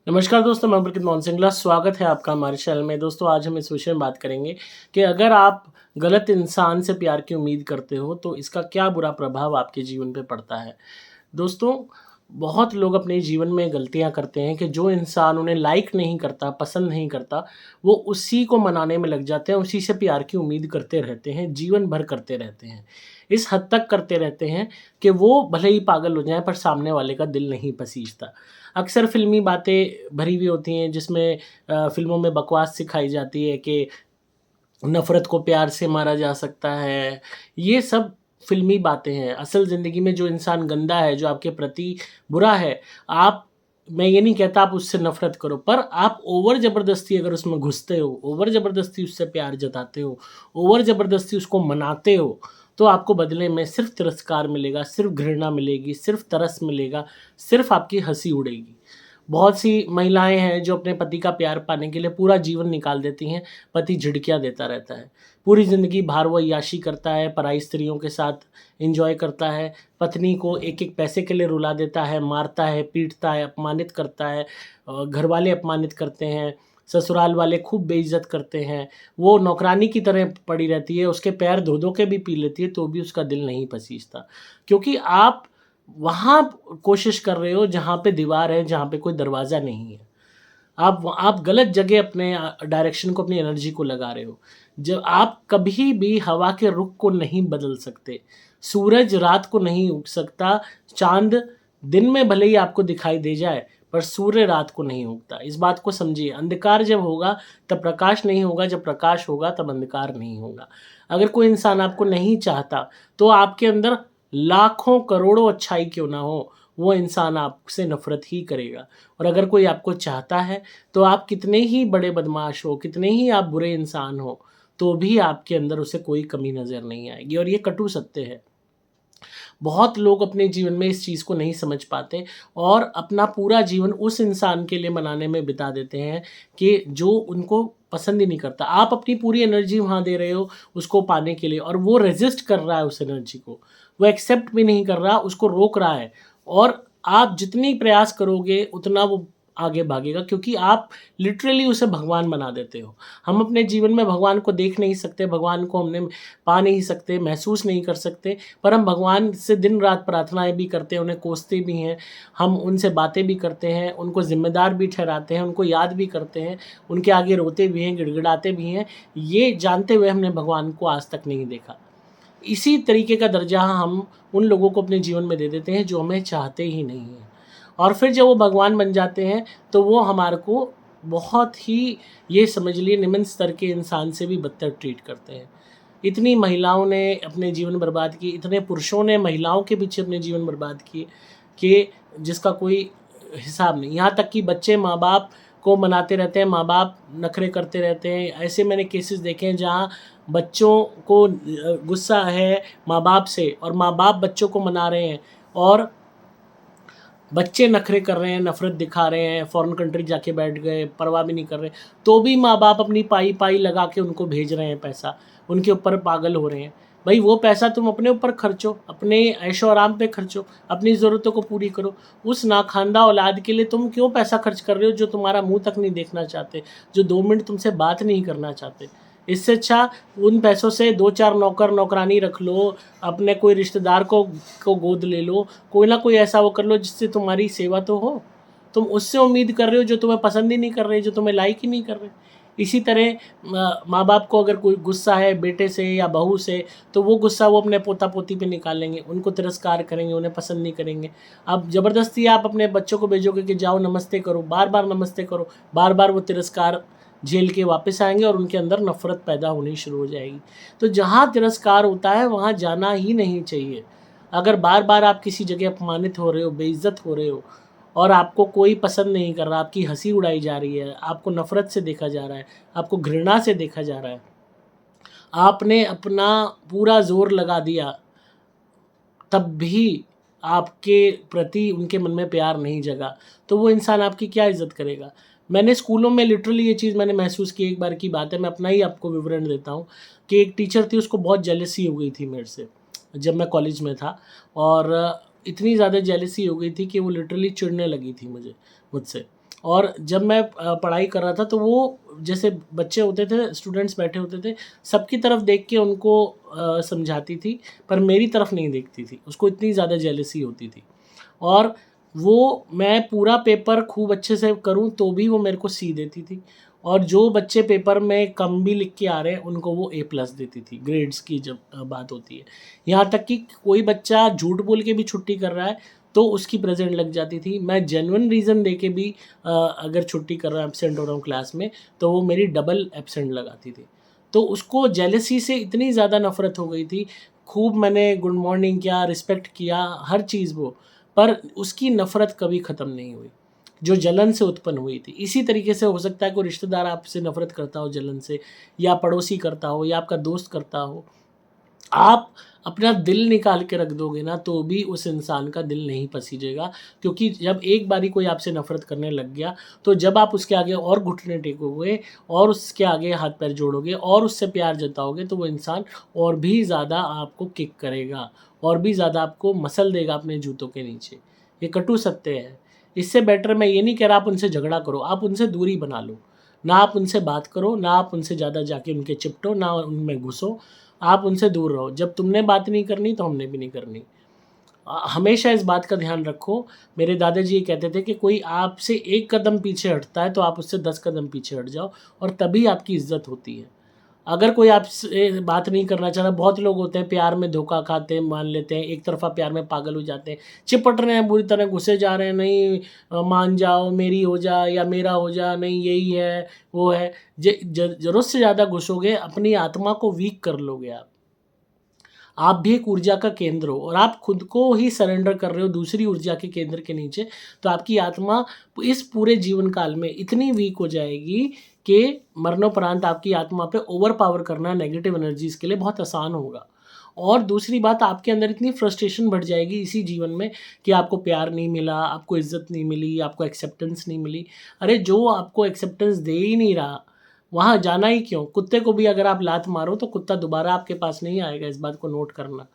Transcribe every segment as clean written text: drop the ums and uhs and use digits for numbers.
नमस्कार दोस्तों, मैं अंकित मोहन सिंगला। स्वागत है आपका हमारे चैनल में। दोस्तों, आज हम इस विषय में बात करेंगे कि अगर आप गलत इंसान से प्यार की उम्मीद करते हो तो इसका क्या बुरा प्रभाव आपके जीवन पे पड़ता है। दोस्तों, बहुत लोग अपने जीवन में गलतियाँ करते हैं कि जो इंसान उन्हें लाइक नहीं करता, पसंद नहीं करता, वो उसी को मनाने में लग जाते हैं, उसी से प्यार की उम्मीद करते रहते हैं, जीवन भर करते रहते हैं। इस हद तक करते रहते हैं कि वो भले ही पागल हो जाएँ पर सामने वाले का दिल नहीं पसीजता। अक्सर फ़िल्मी बातें भरी हुई होती हैं जिसमें फ़िल्मों में बकवास सिखाई जाती है कि नफ़रत को प्यार से मारा जा सकता है। ये सब फ़िल्मी बातें हैं। असल ज़िंदगी में जो इंसान गंदा है, जो आपके प्रति बुरा है, आप मैं ये नहीं कहता आप उससे नफ़रत करो, पर आप ओवर ज़बरदस्ती अगर उसमें घुसते हो, ओवर ज़बरदस्ती उससे प्यार जताते हो, ओवर ज़बरदस्ती उसको मनाते हो, तो आपको बदले में सिर्फ़ तिरस्कार मिलेगा, सिर्फ़ घृणा मिलेगी, सिर्फ़ तरस मिलेगा, सिर्फ़ आपकी हँसी उड़ेगी। बहुत सी महिलाएँ हैं जो अपने पति का प्यार पाने के लिए पूरा जीवन निकाल देती हैं, पति झिड़कियाँ देता रहता है। पूरी ज़िंदगी भार व अय्याशी करता है, पराई स्त्रियों के साथ एन्जॉय करता है, पत्नी को एक-एक पैसे के लिए रुला देता है, मारता है, पीटता है, अपमानित करता है, घरवाले अपमानित करते हैं, ससुराल वाले खूब बेइज़्ज़त करते हैं। वो नौकरानी की तरह पड़ी रहती है, उसके पैर धो-धो के भी पी लेती है, तो भी उसका दिल नहीं पसीजता। क्योंकि आप वहाँ कोशिश कर रहे हो जहाँ पे दीवार है, जहाँ पे कोई दरवाज़ा नहीं है। आप गलत जगह अपने डायरेक्शन को, अपनी एनर्जी को लगा रहे हो। जब आप कभी भी हवा के रुख को नहीं बदल सकते, सूरज रात को नहीं उग सकता, चाँद दिन में भले ही आपको दिखाई दे जाए, पर सूर्य रात को नहीं उगता। इस बात को समझिए, अंधकार जब होगा तब प्रकाश नहीं होगा, जब प्रकाश होगा तब अंधकार नहीं होगा। अगर कोई इंसान आपको नहीं चाहता, तो आपके अंदर लाखों करोड़ों अच्छाई क्यों ना हो, वो इंसान आपसे नफ़रत ही करेगा। और अगर कोई आपको चाहता है, तो आप कितने ही बड़े बदमाश हो, कितने ही आप बुरे इंसान हो, तो भी आपके अंदर उसे कोई कमी नज़र नहीं आएगी और ये कटु सत्य है। बहुत लोग अपने जीवन में इस चीज़ को नहीं समझ पाते और अपना पूरा जीवन उस इंसान के लिए मनाने में बिता देते हैं कि जो उनको पसंद ही नहीं करता। आप अपनी पूरी एनर्जी वहाँ दे रहे हो उसको पाने के लिए और वो रेज़िस्ट कर रहा है उस एनर्जी को। वो एक्सेप्ट भी नहीं कर रहा, उसको रोक रहा है और आप जितनी प्रयास करोगे उतना वो आगे भागेगा क्योंकि आप लिटरली उसे भगवान बना देते हो। हम अपने जीवन में भगवान को देख नहीं सकते, भगवान को हमने पा नहीं सकते, महसूस नहीं कर सकते, पर हम भगवान से दिन-रात प्रार्थनाएँ भी करते हैं, उन्हें कोसते भी हैं, हम उनसे बातें भी करते हैं, उनको ज़िम्मेदार भी ठहराते हैं, उनको याद भी करते हैं, उनके आगे रोते भी हैं, गिड़गिड़ाते भी हैं। ये जानते हुए हमने भगवान को आज तक नहीं देखा। इसी तरीके का दर्जा हम उन लोगों को अपने जीवन में दे देते हैं जो हमें चाहते ही नहीं हैं। और फिर जब वो भगवान बन जाते हैं तो वो हमारे को बहुत ही, ये समझ लिए, निम्न स्तर के इंसान से भी बदतर ट्रीट करते हैं। इतनी महिलाओं ने अपने जीवन बर्बाद किए, इतने पुरुषों ने महिलाओं के पीछे अपने जीवन बर्बाद किए कि जिसका कोई हिसाब नहीं। यहाँ तक कि बच्चे माँ-बाप को मनाते रहते हैं, माँ-बाप नखरे करते रहते हैं। ऐसे मैंने केसेस देखे हैं जहाँ बच्चों को गुस्सा है माँ-बाप से और माँ-बाप बच्चों को मना रहे हैं और बच्चे नखरे कर रहे हैं, नफ़रत दिखा रहे हैं, फ़ॉरेन कंट्री जाके बैठ गए, परवाह भी नहीं कर रहे, तो भी माँ-बाप अपनी पाई-पाई लगा के उनको भेज रहे हैं पैसा, उनके ऊपर पागल हो रहे हैं। भई वो पैसा तुम अपने ऊपर खर्चो, अपने ऐशो-आराम पे खर्चो, अपनी ज़रूरतों को पूरी करो। उस नाख़ानदा औलाद के लिए तुम क्यों पैसा खर्च कर रहे हो जो तुम्हारा मुँह तक नहीं देखना चाहते, जो 2 मिनट तुमसे बात नहीं करना चाहते। इससे अच्छा उन पैसों से 2-4 नौकर-नौकरानी रख लो, अपने कोई रिश्तेदार को गोद ले लो, कोई ना कोई ऐसा वो कर लो जिससे तुम्हारी सेवा तो हो। तुम उससे उम्मीद कर रहे हो जो तुम्हें पसंद ही नहीं कर रहे, जो तुम्हें लाइक ही नहीं कर रहे। इसी तरह माँ-बाप को अगर कोई गुस्सा है बेटे से या बहू से, तो वो गुस्सा वो अपने पोता-पोती पे निकालेंगे, उनको तिरस्कार करेंगे, उन्हें पसंद नहीं करेंगे। अब ज़बरदस्ती आप अपने बच्चों को भेजोगे कि जाओ नमस्ते करो, बार-बार नमस्ते करो, बार-बार वो तिरस्कार झेल के वापस आएँगे और उनके अंदर नफ़रत पैदा होनी शुरू हो जाएगी। तो जहाँ तिरस्कार होता है वहाँ जाना ही नहीं चाहिए। अगर बार-बार आप किसी जगह अपमानित हो रहे हो, बेइज़्ज़त हो रहे हो और आपको कोई पसंद नहीं कर रहा, आपकी हँसी उड़ाई जा रही है, आपको नफ़रत से देखा जा रहा है, आपको घृणा से देखा जा रहा है, आपने अपना पूरा ज़ोर लगा दिया, तब भी आपके प्रति उनके मन में प्यार नहीं जगा, तो वो इंसान आपकी क्या इज़्ज़त करेगा? मैंने स्कूलों में लिटरली ये चीज़ मैंने महसूस की, एक बार की बात है, मैं अपना ही आपको विवरण देता हूँ कि एक टीचर थी, उसको बहुत जेलसी हो गई थी मेरे से, जब मैं कॉलेज में था और इतनी ज़्यादा जेलसी हो गई थी कि वो लिटरली चिढ़ने लगी थी मुझसे। और जब मैं पढ़ाई कर रहा था तो वो जैसे बच्चे होते थे, स्टूडेंट्स बैठे होते थे, सबकी तरफ देख के उनको समझाती थी, पर मेरी तरफ नहीं देखती थी। उसको इतनी ज़्यादा जेलसी होती थी। और वो मैं पूरा पेपर खूब अच्छे से करूँ तो भी वो मेरे को सी देती थी, और जो बच्चे पेपर में कम भी लिख के आ रहे हैं उनको वो ए प्लस देती थी। ग्रेड्स की जब बात होती है, यहाँ तक कि कोई बच्चा झूठ बोल के भी छुट्टी कर रहा है तो उसकी प्रेज़ेंट लग जाती थी। मैं जेन्युइन रीज़न दे के भी अगर छुट्टी कर रहा हूँ, एब्सेंट हो रहा हूँ क्लास में, तो वो मेरी डबल एब्सेंट लगाती थी। तो उसको जेलसी से इतनी ज़्यादा नफ़रत हो गई थी, खूब मैंने गुड मॉर्निंग किया, रिस्पेक्ट किया, हर चीज़ वो, पर उसकी नफ़रत कभी ख़त्म नहीं हुई, जो जलन से उत्पन्न हुई थी। इसी तरीके से हो सकता है कोई रिश्तेदार आपसे नफ़रत करता हो जलन से, या पड़ोसी करता हो, या आपका दोस्त करता हो। आप अपना दिल निकाल के रख दोगे ना तो भी उस इंसान का दिल नहीं पसीजेगा, क्योंकि जब एक बारी कोई आपसे नफ़रत करने लग गया, तो जब आप उसके आगे और घुटने टेकोगे और उसके आगे हाथ पैर जोड़ोगे और उससे प्यार जताओगे, तो वो इंसान और भी ज़्यादा आपको किक करेगा, और भी ज़्यादा आपको मसल देगा अपने जूतों के नीचे। ये कटु सत्य है। इससे बेटर मैं ये नहीं कह रहा आप उनसे झगड़ा करो, आप उनसे दूरी बना लो। ना आप उनसे बात करो, ना आप उनसे ज़्यादा जाके उनके चिपटो, ना उनमें घुसो। आप उनसे दूर रहो। जब तुमने बात नहीं करनी तो हमने भी नहीं करनी। हमेशा इस बात का ध्यान रखो। मेरे दादाजी ये कहते थे कि कोई आपसे 1 कदम पीछे हटता है तो आप उससे 10 कदम पीछे हट जाओ, और तभी आपकी इज़्ज़त होती है। अगर कोई आपसे बात नहीं करना चाह रहा, बहुत लोग होते हैं प्यार में धोखा खाते हैं, मान लेते हैं, एक तरफ़ा प्यार में पागल हो जाते हैं, चिपट रहे हैं, बुरी तरह घुसे जा रहे हैं, नहीं मान जाओ, मेरी हो जा या मेरा हो जा, नहीं यही है, वो है। ज़रूरत से ज़्यादा घुसोगे, अपनी आत्मा को वीक कर लोगे आप। आप भी एक ऊर्जा का केंद्र हो और आप खुद को ही सरेंडर कर रहे हो दूसरी ऊर्जा के केंद्र के नीचे, तो आपकी आत्मा इस पूरे जीवन काल में इतनी वीक हो जाएगी कि मरणोपरांत आपकी आत्मा पे ओवर पावर करना नेगेटिव एनर्जीज़ के लिए बहुत आसान होगा। और दूसरी बात, आपके अंदर इतनी फ्रस्ट्रेशन बढ़ जाएगी इसी जीवन में कि आपको प्यार नहीं मिला, आपको इज़्ज़त नहीं मिली, आपको एक्सेप्टेंस नहीं मिली। अरे जो आपको एक्सेप्टेंस दे ही नहीं रहा, वहाँ जाना ही क्यों? कुत्ते को भी अगर आप लात मारो तो कुत्ता दोबारा आपके पास नहीं आएगा, इस बात को नोट करना।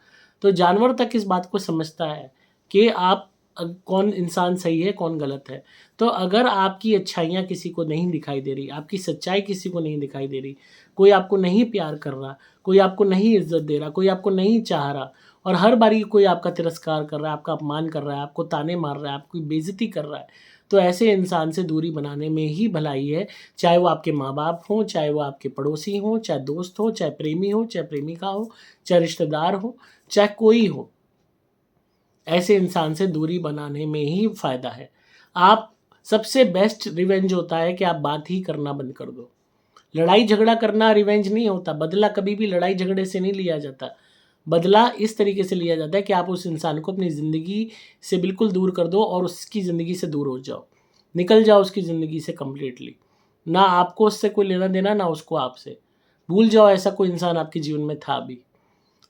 तो जानवर तक इस बात को समझता है कि आप कौन इंसान सही है, कौन गलत है। तो अगर आपकी अच्छाइयाँ किसी को नहीं दिखाई दे रही, आपकी सच्चाई किसी को नहीं दिखाई दे रही, कोई आपको नहीं प्यार कर रहा, कोई आपको नहीं इज़्ज़त दे रहा, कोई आपको नहीं चाह रहा, और हर बारी कोई आपका तिरस्कार कर रहा है, आपका अपमान कर रहा है, आपको ताने मार रहा है, आपकी बेइज़्ज़ती कर रहा है, तो ऐसे इंसान से दूरी बनाने में ही भलाई है। चाहे वो आपके माँ-बाप हों, चाहे वो आपके पड़ोसी हों, चाहे दोस्त हो, चाहे प्रेमी हो, चाहे प्रेमिका हो, चाहे रिश्तेदार हो, चाहे कोई हो। ऐसे इंसान से दूरी बनाने में ही फ़ायदा है। आप सबसे बेस्ट रिवेंज होता है कि आप बात ही करना बंद कर दो। लड़ाई झगड़ा करना रिवेंज नहीं होता, बदला कभी भी लड़ाई झगड़े से नहीं लिया जाता। बदला इस तरीके से लिया जाता है कि आप उस इंसान को अपनी ज़िंदगी से बिल्कुल दूर कर दो और उसकी ज़िंदगी से दूर हो जाओ। निकल जाओ उसकी ज़िंदगी से कंप्लीटली। ना आपको उससे कोई लेना-देना, ना उसको आपसे। भूल जाओ ऐसा कोई इंसान आपके जीवन में था भी।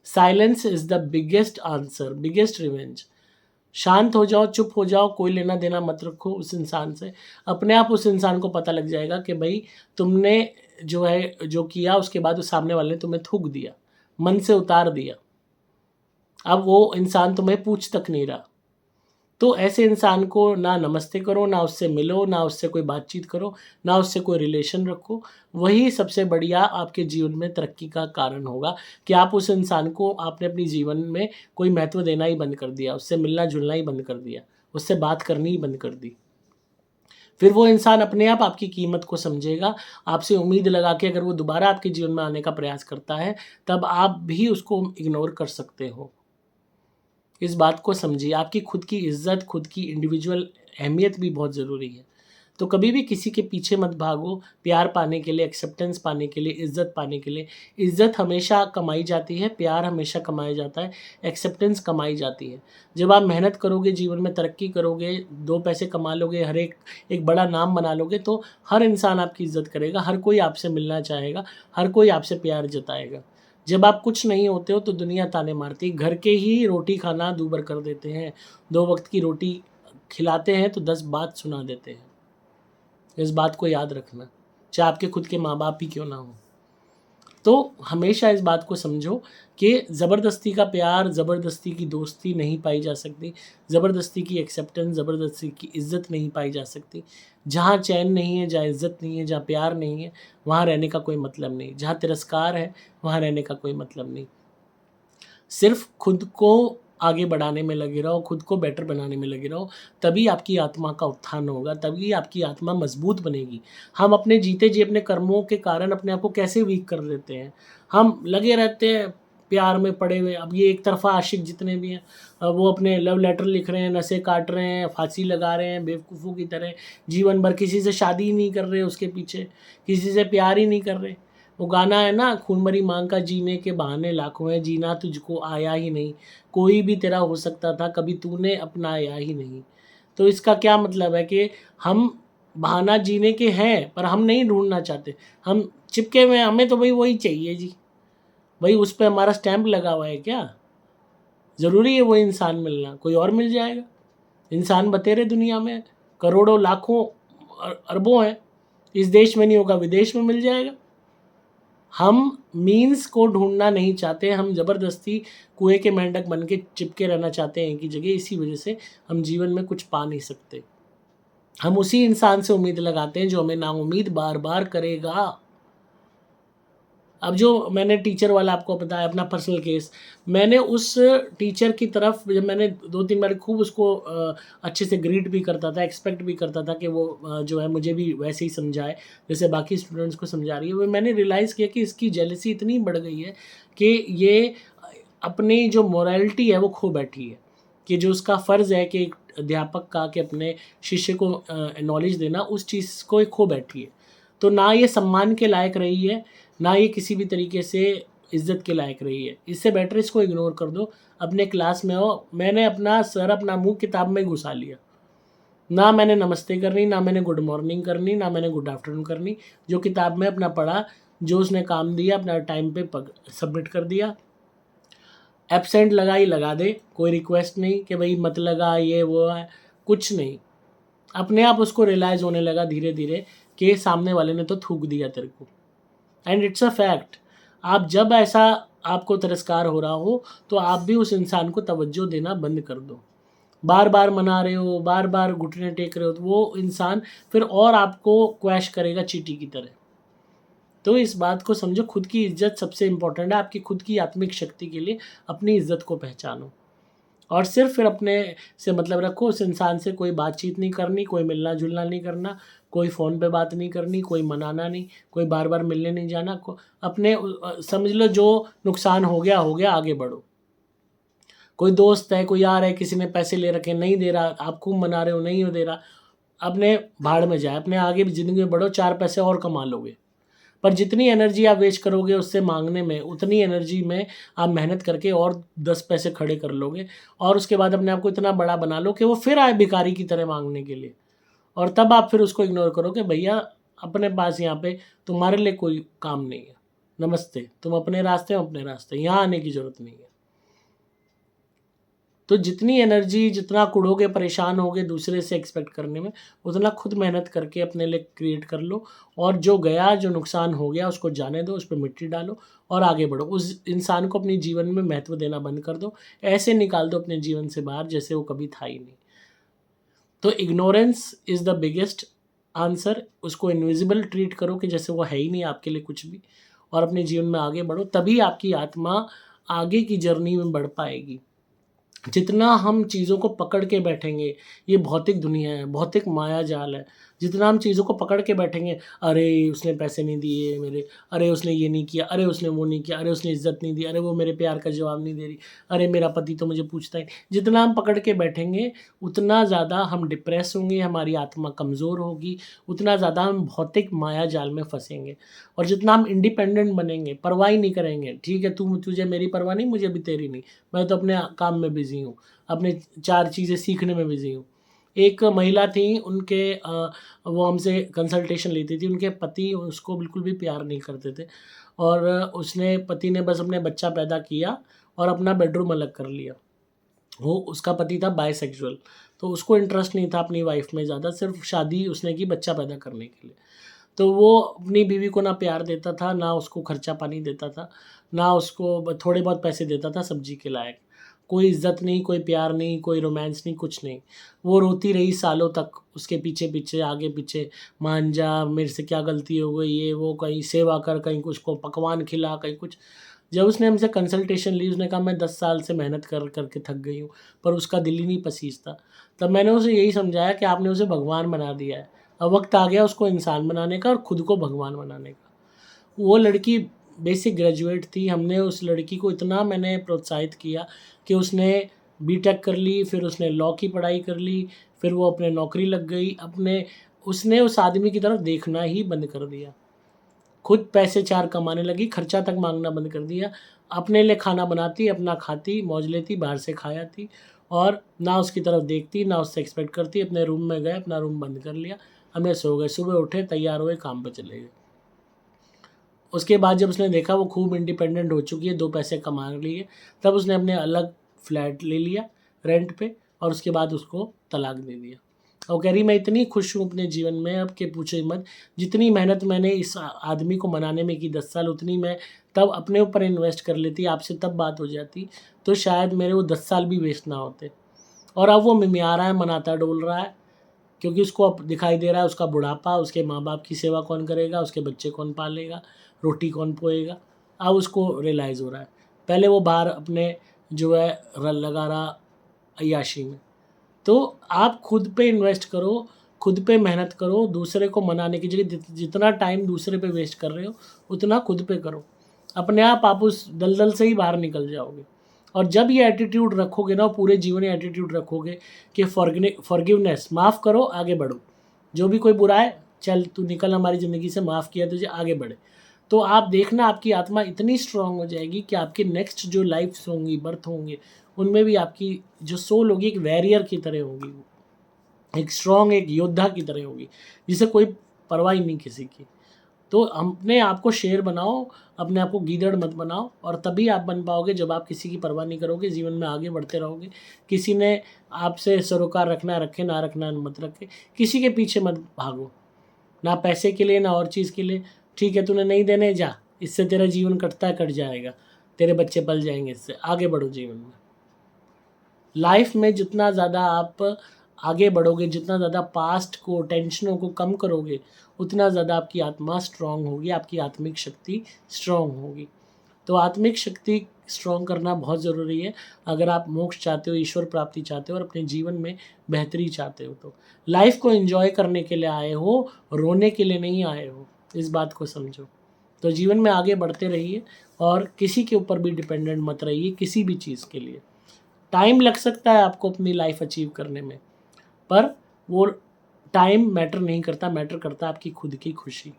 Silence is the biggest answer, biggest revenge. शांत हो जाओ, चुप हो जाओ, कोई लेना-देना मत रखो उस इंसान से। अपने आप उस इंसान को पता लग जाएगा कि भई तुमने जो है, जो किया उसके बाद उस सामने वाले ने तुम्हें थूक दिया, मन से उतार दिया। अब वो इंसान तुम्हें पूछ तक नहीं रहा। तो ऐसे इंसान को ना नमस्ते करो, ना उससे मिलो, ना उससे कोई बातचीत करो, ना उससे कोई रिलेशन रखो। वही सबसे बढ़िया आपके जीवन में तरक्की का कारण होगा कि आप उस इंसान को आपने अपने जीवन में कोई महत्व देना ही बंद कर दिया, उससे मिलना-जुलना ही बंद कर दिया, उससे बात करनी ही बंद कर दी। फिर वो इंसान अपने आप आपकी कीमत को समझेगा, आपसे उम्मीद लगा के अगर वो दोबारा आपके जीवन में आने का प्रयास करता है, तब आप भी उसको इग्नोर कर सकते हो। इस बात को समझिए, आपकी खुद की इज़्ज़त, खुद की इंडिविजुअल अहमियत भी बहुत ज़रूरी है। तो कभी भी किसी के पीछे मत भागो, प्यार पाने के लिए, एक्सेप्टेंस पाने के लिए, इज़्ज़त पाने के लिए। इज़्ज़त हमेशा कमाई जाती है, प्यार हमेशा कमाया जाता है, एक्सेप्टेंस कमाई जाती है। जब आप मेहनत करोगे, जीवन में तरक्की करोगे, 2 पैसे कमा लोगे, हर एक बड़ा नाम बना लोगे, तो हर इंसान आपकी इज़्ज़त करेगा, हर कोई आपसे मिलना चाहेगा, हर कोई आपसे प्यार जताएगा। जब आप कुछ नहीं होते हो तो दुनिया ताने मारती है। घर के ही रोटी खाना दूभर कर देते हैं। 2 वक़्त की रोटी खिलाते हैं तो 10 बात सुना देते हैं। इस बात को याद रखना, चाहे आपके खुद के माँ-बाप ही क्यों ना हों। तो हमेशा इस बात को समझो कि ज़बरदस्ती का प्यार, ज़बरदस्ती की दोस्ती नहीं पाई जा सकती, ज़बरदस्ती की एक्सेप्टेंस, ज़बरदस्ती की इज़्ज़त नहीं पाई जा सकती। जहाँ चैन नहीं है, जहाँ इज़्ज़त नहीं है, जहाँ प्यार नहीं है, वहाँ रहने का कोई मतलब नहीं। जहाँ तिरस्कार है, वहाँ रहने का कोई मतलब नहीं। सिर्फ़ खुद को आगे बढ़ाने में लगे रहो, खुद को बेटर बनाने में लगे रहो, तभी आपकी आत्मा का उत्थान होगा, तभी आपकी आत्मा मज़बूत बनेगी। हम अपने जीते जी अपने कर्मों के कारण अपने आप को कैसे वीक कर देते हैं। हम लगे रहते हैं प्यार में पड़े हुए। अब ये एक तरफ़ा आशिक जितने भी हैं, वो अपने लव लेटर लिख रहे हैं, नशे काट रहे हैं, फांसी लगा रहे हैं बेवकूफ़ों की तरह, जीवन भर किसी से शादी ही नहीं कर रहे उसके पीछे, किसी से प्यार ही नहीं कर रहे। वो गाना है ना, खून भरी माँग का जीने के बहाने लाखों हैं, जीना तुझको आया ही नहीं, कोई भी तेरा हो सकता था, कभी तूने अपनाया ही नहीं। तो इसका क्या मतलब है कि हम बहाना जीने के हैं, पर हम नहीं ढूँढना चाहते। हम चिपके हुए हैं, हमें तो भई वही चाहिए जी। भई उस पे हमारा स्टैम्प लगा हुआ है क्या? ज़रूरी है वो इंसान मिलना, कोई और मिल जाएगा? इंसान बतेरे दुनिया में करोड़ों, लाखों, अरबों हैं। इस देश में नहीं होगा, विदेश में मिल जाएगा। हम मीन्स को ढूँढना नहीं चाहते, हम ज़बरदस्ती कुएँ के मेंढक बन के चिपके रहना चाहते हैं एक ही जगह, इसी वजह से हम जीवन में कुछ पा नहीं सकते। हम उसी इंसान से उम्मीद लगाते हैं जो हमें नाउम्मीद बार-बार करेगा। अब जो मैंने टीचर वाला आपको बताया अपना पर्सनल केस, मैंने उस टीचर की तरफ जब मैंने 2-3 बार खूब उसको अच्छे से ग्रीट भी करता था, एक्सपेक्ट भी करता था कि वो जो है मुझे भी वैसे ही समझाए, जैसे बाकी स्टूडेंट्स को समझा रही है। वो मैंने रियलाइज़ किया कि इसकी जेलसी इतनी बढ़ गई है कि ये अपनी जो मोरालिटी है वो खो बैठी है, कि जो उसका फ़र्ज़ है कि एक अध्यापक का कि अपने शिष्य को नॉलेज देना, उस चीज़ को ये खो बैठी है। तो ना ये सम्मान के लायक रही है, ना ये किसी भी तरीके से इज़्ज़त के लायक रही है। इससे बेटर इसको इग्नोर कर दो, अपने क्लास में हो। मैंने अपना सर, अपना मुँह किताब में घुसा लिया। ना मैंने नमस्ते करनी, ना मैंने गुड मॉर्निंग करनी, ना मैंने गुड आफ्टरनून करनी। जो किताब में अपना पढ़ा, जो उसने काम दिया, अपना टाइम पे सबमिट कर दिया। एब्सेंट लगाई, लगा दे, कोई रिक्वेस्ट नहीं कि भई मत लगा, ये वो है, कुछ नहीं। अपने आप उसको रियलाइज़ होने लगा धीरे-धीरे कि सामने वाले ने तो थूक दिया तेरे को। And it's a fact. आप जब ऐसा आपको तिरस्कार हो रहा हो, तो आप भी उस इंसान को तवज्जो देना बंद कर दो। बार-बार मना रहे हो, बार-बार घुटने टेक रहे हो, तो वो इंसान फिर और आपको क्वैश करेगा चींटी की तरह। तो इस बात को समझो, खुद की इज़्ज़त सबसे इम्पोर्टेंट है। आपकी खुद की आत्मिक शक्ति के लिए अपनी इज़्ज़त को पहचानो और सिर्फ़ फिर अपने से मतलब रखो। उस इंसान से कोई बातचीत नहीं करनी, कोई मिलना-जुलना नहीं करना, कोई फ़ोन पे बात नहीं करनी, कोई मनाना नहीं, कोई बार-बार मिलने नहीं जाना। अपने समझ लो जो नुकसान हो गया, आगे बढ़ो। कोई दोस्त है, कोई आ रहा है, किसी ने पैसे ले रखे हैं, नहीं दे रहा, आप खूब मना रहे हो, नहीं हो दे रहा, अपने भाड़ में जाए, अपने आगे भी ज़िंदगी में बढ़ो, 4 पैसे और कमा लोगे। पर जितनी एनर्जी आप वेस्ट करोगे उससे माँगने में, उतनी एनर्जी में आप मेहनत करके और 10 पैसे खड़े कर लोगे और उसके बाद अपने आप को इतना बड़ा बना लो कि वो फिर आए भिखारी की तरह माँगने के लिए। और तब आप फिर उसको इग्नोर करो कि भैया अपने पास यहाँ पे तुम्हारे लिए कोई काम नहीं है। नमस्ते, तुम अपने रास्ते, हम अपने रास्ते, यहाँ आने की ज़रूरत नहीं है। तो जितनी एनर्जी, जितना कुढ़ोगे, परेशान होगे दूसरे से एक्सपेक्ट करने में, उतना खुद मेहनत करके अपने लिए क्रिएट कर लो और जो गया, जो नुकसान हो गया उसको जाने दो, उस पे मिट्टी डालो और आगे बढ़ो। उस इंसान को अपने जीवन में महत्व देना बंद कर दो। ऐसे निकाल दो अपने जीवन से बाहर जैसे वो कभी था ही नहीं। तो ignorance is the biggest answer. उसको इनविजिबल ट्रीट करो कि जैसे वो है ही नहीं आपके लिए कुछ भी और अपने जीवन में आगे बढ़ो, तभी आपकी आत्मा आगे की जर्नी में बढ़ पाएगी। जितना हम चीज़ों को पकड़ के बैठेंगे, ये भौतिक दुनिया है, भौतिक माया जाल है। जितना हम चीज़ों को पकड़ के बैठेंगे, अरे! उसने पैसे नहीं दिए मेरे, अरे! उसने ये नहीं किया, अरे! उसने वो नहीं किया, अरे! उसने इज़्ज़त नहीं दी, अरे! वो मेरे प्यार का जवाब नहीं दे रही, अरे! मेरा पति तो मुझे पूछता ही नहीं। जितना हम पकड़ के बैठेंगे, उतना ज़्यादा हम डिप्रेस होंगे, हमारी आत्मा कमज़ोर होगी, उतना ज़्यादा हम भौतिक माया जाल में फँसेंगे। और जितना हम इंडिपेंडेंट बनेंगे, परवाह ही नहीं करेंगे, ठीक है, तुझे मेरी परवाह नहीं, मुझे भी तेरी नहीं। मैं तो अपने काम में बिज़ी हूँ, अपने 4 चीज़ें सीखने में बिज़ी हूँ। एक महिला थी, वो हमसे कंसल्टेशन लेती थी, उनके पति उसको बिल्कुल भी प्यार नहीं करते थे और पति ने बस अपने बच्चा पैदा किया और अपना बेडरूम अलग कर लिया। वो उसका पति था बायसेक्सुअल, तो उसको इंटरेस्ट नहीं था अपनी वाइफ़ में ज़्यादा, सिर्फ़ शादी उसने की बच्चा पैदा करने के लिए। तो वो अपनी बीवी को ना प्यार देता था, ना उसको खर्चा पानी देता था, ना उसको थोड़े बहुत पैसे देता था सब्जी के लायक। कोई इज़्ज़त नहीं, कोई प्यार नहीं, कोई रोमांस नहीं, कुछ नहीं। वो रोती रही सालों तक उसके पीछे-पीछे, आगे-पीछे, मान जा, मेरे से क्या गलती हो गई, ये वो, कहीं सेवा कर, कहीं कुछ को पकवान खिला, कहीं कुछ। जब उसने हमसे कंसल्टेशन ली, उसने कहा मैं 10 साल से मेहनत कर के थक गई हूँ, पर उसका दिल ही नहीं पसीजता। तब मैंने उसे यही समझाया कि आपने उसे भगवान बना दिया है। अब वक़्त आ गया उसको इंसान बनाने का और खुद को भगवान बनाने का। वो लड़की बेसिक ग्रेजुएट थी, हमने उस लड़की को इतना मैंने प्रोत्साहित किया कि उसने बीटेक कर ली, फिर उसने लॉ की पढ़ाई कर ली, फिर वो अपने नौकरी लग गई। उसने उस आदमी की तरफ देखना ही बंद कर दिया। खुद पैसे 4 कमाने लगी, खर्चा तक माँगना बंद कर दिया। अपने लिए खाना बनाती, अपना खाती, मौज लेती, बाहर से खा आती और ना उसकी तरफ देखती, ना उससे एक्सपेक्ट करती। अपने रूम में गए, अपना रूम बंद कर लिया, हमने सो गए। सुबह उठे, तैयार हुए, काम पे चले गए। उसके बाद जब उसने देखा वो खूब इंडिपेंडेंट हो चुकी है, 2 पैसे कमा लिए, तब उसने अपने अलग फ्लैट ले लिया रेंट पे और उसके बाद उसको तलाक दे दिया। और कह रही मैं इतनी खुश हूँ अपने जीवन में अब कि पूछो ही मत। जितनी मेहनत मैंने इस आदमी को मनाने में की 10 साल, उतनी मैं तब अपने ऊपर इन्वेस्ट कर लेती, आपसे तब बात हो जाती, तो शायद मेरे वो 10 साल भी वेस्ट ना होते। और अब वो मिमिया रहा है, मनाता डोल रहा है, क्योंकि उसको अब दिखाई दे रहा है उसका बुढ़ापा, उसके माँ-बाप की सेवा कौन करेगा, उसके बच्चे कौन पालेगा, रोटी कौन पोएगा। अब उसको रियलाइज़ हो रहा है। पहले वो बाहर अपने जो है लगा रहा अय्याशी में। तो आप खुद पे इन्वेस्ट करो, खुद पे मेहनत करो, दूसरे को मनाने की जगह जितना टाइम दूसरे पे वेस्ट कर रहे हो, उतना खुद पे करो। अपने आप उस दलदल से ही बाहर निकल जाओगे। और जब ये एटीट्यूड रखोगे ना, पूरे जीवन ये एटीट्यूड रखोगे कि फॉरगिवनेस, माफ़ करो, आगे बढ़ो। जो भी कोई बुरा है, चल तू निकल हमारी ज़िंदगी से, माफ़ किया तुझे, आगे बढ़े। तो आप देखना आपकी आत्मा इतनी स्ट्रॉन्ग हो जाएगी कि आपकी नेक्स्ट जो लाइफ़्स होंगी, बर्थ होंगे, उनमें भी आपकी जो सोल होगी एक वॉरियर की तरह होगी वो। एक स्ट्रॉन्ग, एक योद्धा की तरह होगी, जिसे कोई परवाह ही नहीं किसी की। तो अपने आप को शेर बनाओ, अपने आप को गीदड़ मत बनाओ, और तभी आप बन पाओगे जब आप किसी की परवाह नहीं करोगे, जीवन में आगे बढ़ते रहोगे। किसी ने आपसे सरोकार रखना है रखे, ना रखना है मत रखे। किसी के पीछे मत भागो, ना पैसे के लिए, ना और चीज़ के लिए। ठीक है, तूने नहीं देने, जा, इससे तेरा जीवन कटता है, कट जाएगा, तेरे बच्चे पल जाएंगे, इससे आगे बढ़ो जीवन में। लाइफ में जितना ज़्यादा आप आगे बढ़ोगे, जितना ज़्यादा पास्ट को, टेंशनों को कम करोगे, उतना ज़्यादा आपकी आत्मा स्ट्रॉन्ग होगी, आपकी आत्मिक शक्ति स्ट्रॉन्ग होगी। तो आत्मिक शक्ति स्ट्रॉन्ग करना बहुत ज़रूरी है अगर आप मोक्ष चाहते हो, ईश्वर प्राप्ति चाहते हो और अपने जीवन में बेहतरी चाहते हो। तो लाइफ को एंजॉय करने के लिए आए हो, रोने के लिए नहीं आए हो, इस बात को समझो। तो जीवन में आगे बढ़ते रहिए और किसी के ऊपर भी डिपेंडेंट मत रहिए किसी भी चीज़ के लिए। टाइम लग सकता है आपको अपनी लाइफ अचीव करने में, पर वो टाइम मैटर नहीं करता, मैटर करता है आपकी खुद की खुशी।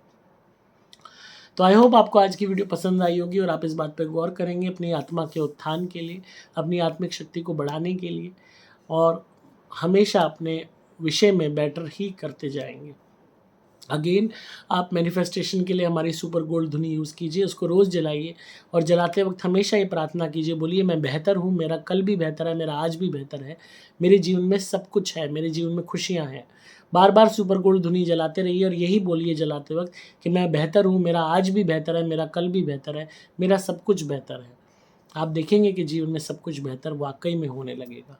तो आई होप आपको आज की वीडियो पसंद आई होगी और आप इस बात पर गौर करेंगे अपनी आत्मा के उत्थान के लिए, अपनी आत्मिक शक्ति को बढ़ाने के लिए, और हमेशा अपने विषय में बेटर ही करते जाएंगे। अगेन, आप मैनिफेस्टेशन के लिए हमारी सुपर गोल्ड धुनी यूज़ कीजिए, उसको रोज़ जलाइए और जलाते वक्त हमेशा ये प्रार्थना कीजिए, बोलिए मैं बेहतर हूँ, मेरा कल भी बेहतर है, मेरा आज भी बेहतर है, मेरे जीवन में सब कुछ है, मेरे जीवन में खुशियाँ हैं। बार बार सुपर गोल्ड धुनी जलाते रहिए और यही बोलिए जलाते वक्त कि मैं बेहतर हूँ, मेरा आज भी बेहतर है, मेरा कल भी बेहतर है, मेरा सब कुछ बेहतर है। आप देखेंगे कि जीवन में सब कुछ बेहतर वाकई में होने लगेगा।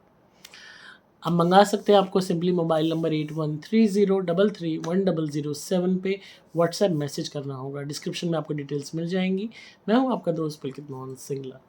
आप मंगा सकते हैं, आपको सिंपली मोबाइल नंबर 8130331007 पे व्हाट्सएप मैसेज करना होगा। डिस्क्रिप्शन में आपको डिटेल्स मिल जाएंगी। मैं हूं आपका दोस्त पुलकित मोहन सिंगला।